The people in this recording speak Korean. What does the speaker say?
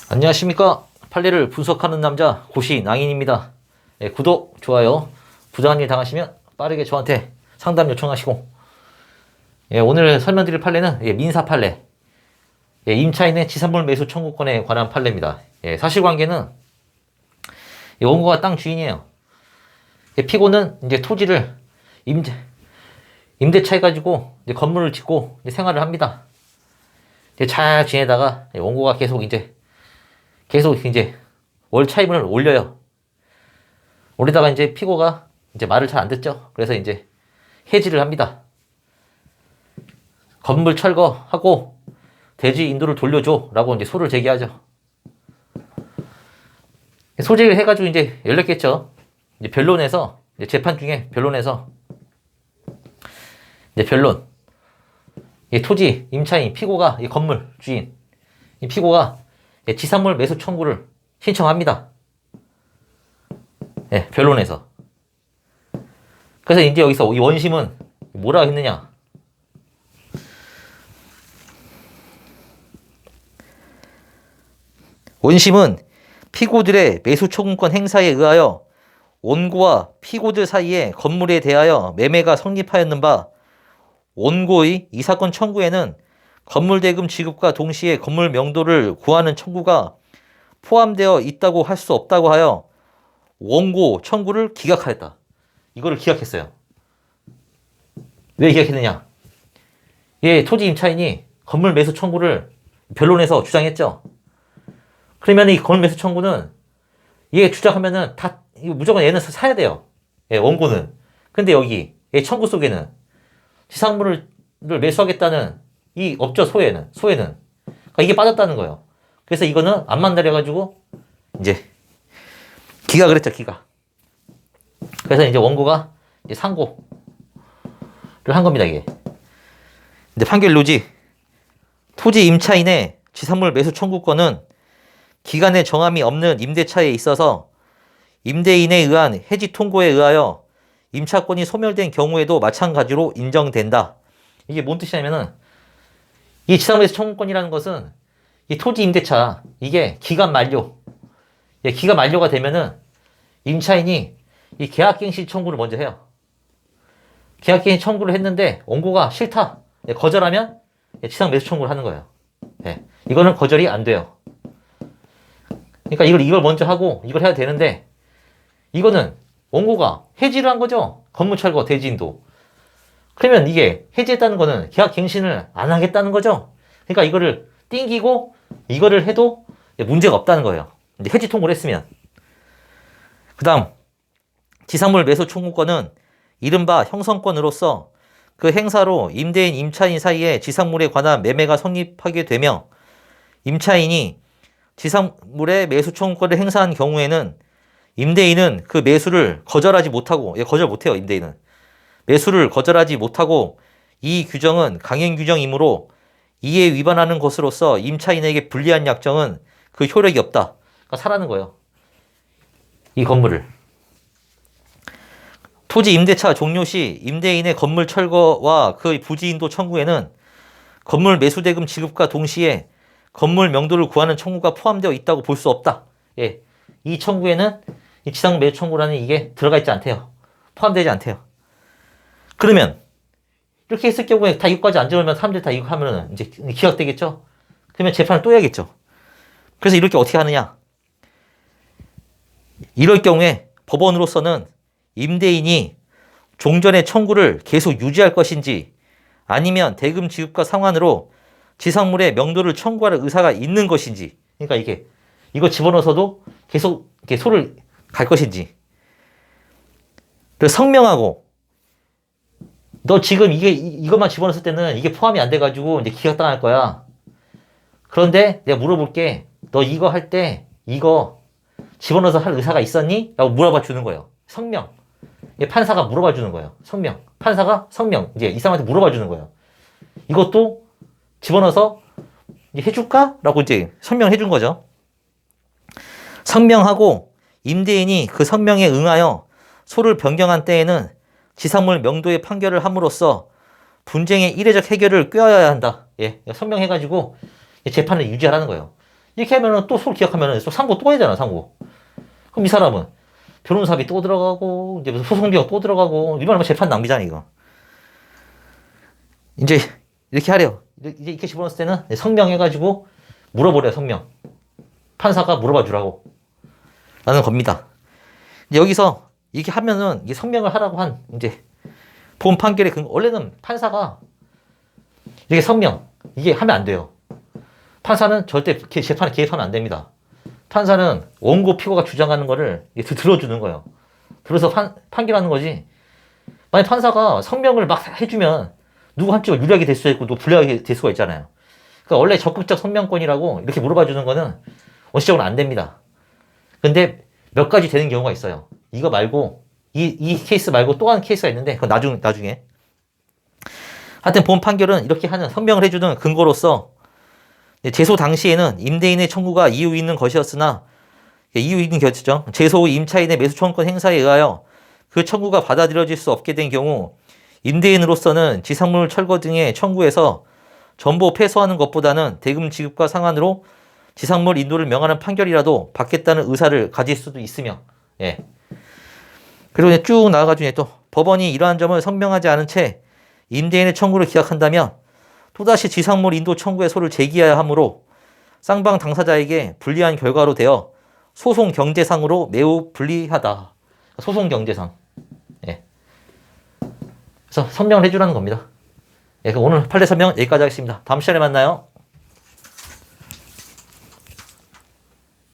안녕하십니까. 판례를 분석하는 남자 고시낭인입니다. 구독, 좋아요, 부정한 일 당하시면 빠르게 저한테 상담 요청하시고, 오늘 설명드릴 판례는 민사 판례, 임차인의 지산물 매수 청구권에 관한 판례입니다. 사실관계는 원고가 땅 주인이에요. 피고는 이제 토지를 임대차 해가지고 이제 건물을 짓고 이제 생활을 합니다. 잘 지내다가 원고가 계속 이제 월 차입을 올려요. 올리다가 이제 피고가 이제 말을 잘 안 듣죠. 그래서 이제 해지를 합니다. 건물 철거하고 대지 인도를 돌려줘라고 이제 소를 제기하죠. 소재를 해가지고 이제 열렸겠죠. 이제 변론에서 이제 재판 중에 변론에서 이제 변론. 이 토지 임차인 피고가 이 건물 주인 이 피고가 지산물 매수 청구를 신청합니다. 변론에서. 그래서 이제 여기서 이 원심은 뭐라 했느냐? 원심은 피고들의 매수 청구권 행사에 의하여 원고와 피고들 사이에 건물에 대하여 매매가 성립하였는 바 원고의 이 사건 청구에는 건물 대금 지급과 동시에 건물 명도를 구하는 청구가 포함되어 있다고 할 수 없다고 하여 원고 청구를 기각하였다. 이거를 기각했어요. 왜 기각했느냐? 토지 임차인이 건물 매수 청구를 변론에서 주장했죠. 그러면 이 건물 매수 청구는 얘 주장하면은 다 무조건 얘는 사야 돼요. 원고는. 근데 여기 청구 속에는 지상물을 매수하겠다는 이 없죠. 소에는. 그러니까 이게 빠졌다는 거예요. 그래서 이거는 안 만나려가지고 이제 기각을 했죠. 기각. 그래서 이제 원고가 이제 상고를 한 겁니다. 이게. 근데 판결 요지. 토지 임차인의 지산물 매수 청구권은 기간의 정함이 없는 임대차에 있어서 임대인에 의한 해지 통고에 의하여 임차권이 소멸된 경우에도 마찬가지로 인정된다. 이게 뭔 뜻이냐면은 이 지산물 매수 청구권이라는 것은 이 토지 임대차 이게 기간 만료. 기간 만료가 되면은 임차인이 이 계약갱신 청구를 먼저 해요. 계약갱신 청구를 했는데 원고가 싫다. 거절하면 지상 매수 청구를 하는 거예요. 이거는 거절이 안 돼요. 그러니까 이걸 먼저 하고 이걸 해야 되는데 이거는 원고가 해지를 한 거죠. 건물 철거 대지인도. 그러면 이게 해지했다는 거는 계약갱신을 안 하겠다는 거죠. 그러니까 이거를 띵기고 이거를 해도 문제가 없다는 거예요. 이제 해지 통고를 했으면. 그 다음 지산물 매수 청구권은 이른바 형성권으로서 그 행사로 임대인 임차인 사이에 지상물에 관한 매매가 성립하게 되며 임차인이 지상물의 매수 청구권을 행사한 경우에는 임대인은 그 매수를 거절하지 못하고 거절 못해요. 임대인은 매수를 거절하지 못하고 이 규정은 강행 규정이므로 이에 위반하는 것으로서 임차인에게 불리한 약정은 그 효력이 없다. 그러니까 사라는 거예요. 이 건물을. 토지 임대차 종료 시 임대인의 건물 철거와 그 부지 인도 청구에는 건물 매수 대금 지급과 동시에 건물 명도를 구하는 청구가 포함되어 있다고 볼 수 없다. 이 청구에는 이 지상 매수 청구라는 이게 들어가 있지 않대요. 포함되지 않대요. 그러면 이렇게 했을 경우에 다 이거까지 안 적으면 사람들이 다 이거 하면은 이제 기각되겠죠? 그러면 재판을 또 해야겠죠? 그래서 이렇게 어떻게 하느냐? 이럴 경우에 법원으로서는 임대인이 종전의 청구를 계속 유지할 것인지 아니면 대금 지급과 상환으로 지상물의 명도를 청구할 의사가 있는 것인지, 그러니까 이거 집어넣어서도 계속 이렇게 소를 갈 것인지. 그래서 성명하고 너 지금 이것만 집어넣었을 때는 이게 포함이 안 돼가지고 이제 기각당할 거야. 그런데 내가 물어볼게. 너 이거 할 때 이거 집어넣어서 할 의사가 있었니? 라고 물어봐 주는 거예요. 성명. 판사가 물어봐 주는 거예요. 성명. 판사가 성명. 이제 이 사람한테 물어봐 주는 거예요. 이것도 집어넣어서 해줄까? 라고 이제 성명해 준 거죠. 성명하고 임대인이 그 성명에 응하여 소를 변경한 때에는 지상물 명도의 판결을 함으로써 분쟁의 이례적 해결을 꾀하여야 한다. 성명해가지고 재판을 유지하라는 거예요. 이렇게 하면은 또 서로 기각하면은 또 상고 또 해야 되잖아, 상고. 그럼 이 사람은 변호사비 또 들어가고, 이제 무슨 소송비가 또 들어가고, 이러면 재판 낭비잖아, 이거. 이제 이렇게 하래요. 이제 이렇게 집어넣었을 때는 성명해가지고 물어보래요, 성명. 판사가 물어봐 주라고. 라는 겁니다. 여기서 이렇게 하면은 이게 성명을 하라고 한 이제 본 판결의 원래는 판사가 이게 성명 이게 하면 안 돼요. 판사는 절대 재판에 개입하면 안 됩니다. 판사는 원고 피고가 주장하는 거를 들어주는 거예요. 들어서 판결하는 거지. 만약 판사가 성명을 막 해주면 누구 한쪽은 유리하게 될 수도 있고 또 불리하게 될 수가 있잖아요. 그러니까 원래 적극적 성명권이라고 이렇게 물어봐 주는 거는 원칙적으로 안 됩니다. 근데 몇 가지 되는 경우가 있어요. 이거 말고 이 케이스 말고 또 한 케이스가 있는데 그건 나중에 하여튼 본 판결은 이렇게 하는 성명을 해주는 근거로서 제소 당시에는 임대인의 청구가 이유 있는 것이었으나 이유 있는 것이죠. 제소 후 임차인의 매수 청구권 행사에 의하여 그 청구가 받아들여질 수 없게 된 경우 임대인으로서는 지상물 철거 등의 청구에서 전부 패소하는 것보다는 대금 지급과 상환으로 지상물 인도를 명하는 판결이라도 받겠다는 의사를 가질 수도 있으며, 예. 그리고 이제 쭉 나아가지고 또 법원이 이러한 점을 선명하지 않은 채 임대인의 청구를 기각한다면 또다시 지상물 인도 청구의 소를 제기해야 하므로 쌍방 당사자에게 불리한 결과로 되어 소송 경제상으로 매우 불리하다. 소송 경제상. 예. 그래서 선명을 해주라는 겁니다. 예, 오늘 판례 설명 여기까지 하겠습니다. 다음 시간에 만나요.